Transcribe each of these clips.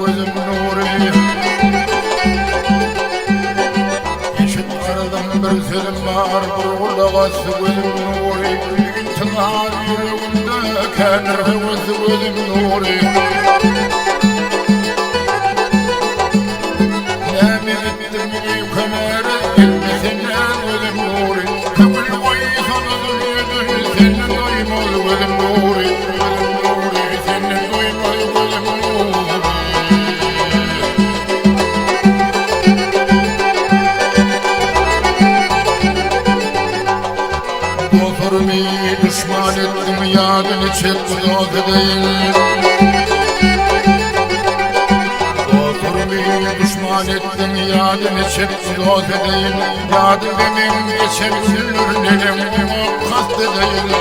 Gözüm nuri yeşil aradan bir selim var burgulağası gözüm nuri çınar yüreğimde kenir gözüm nuri nemi bittim yıkanır elbisenden gözüm nuri kabul koysan özüm yedin senin doymaz gözüm nuri senin doymaz gözüm nuri düşman ettim yadını çekti o değil Oturumu düşman ettim yadını çekti o değil Yadı benim geçen sürür nenem o kastı değil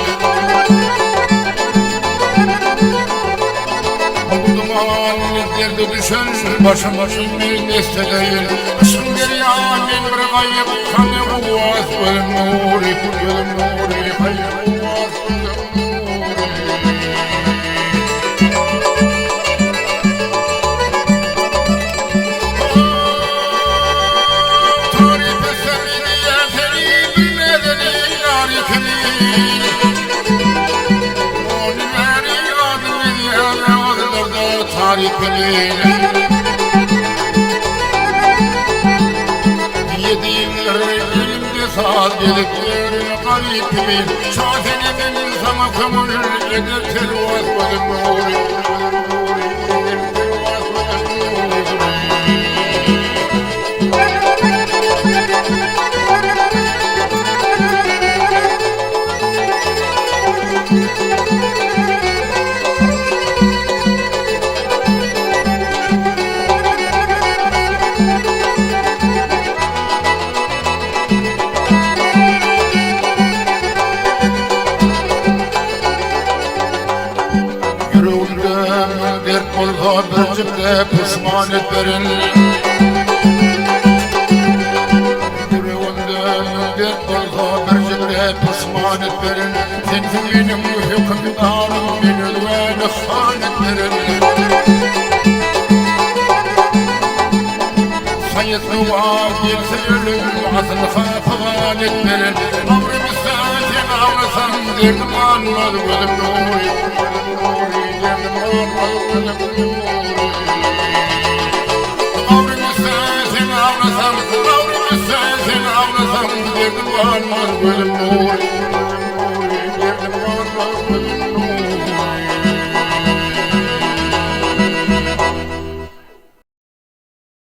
Bu duman yerde düşen başım bir deste değil Aşkım bir yamin bir kayıp kanı bu az ölüm nuri ölüm nuri hayır Yediğimler elimde sağ dedikleri garip gibi Şazenemin sana kömür eder tervaz gözüm nuri dert olsa bircikte pişman etlerin Yüreğimde dert olsa bircikte pişman etlerin Sensin benim hükümdarım beni ve nefsanetlerin Sayısı var gelse ölüm asıl hafıvan etlerin Ömrümü sen ağlasan derdim anmaz gözüm nuri Avrımı sensin ağlasam derdim varmaz gözüm nuri derdim varmaz gözüm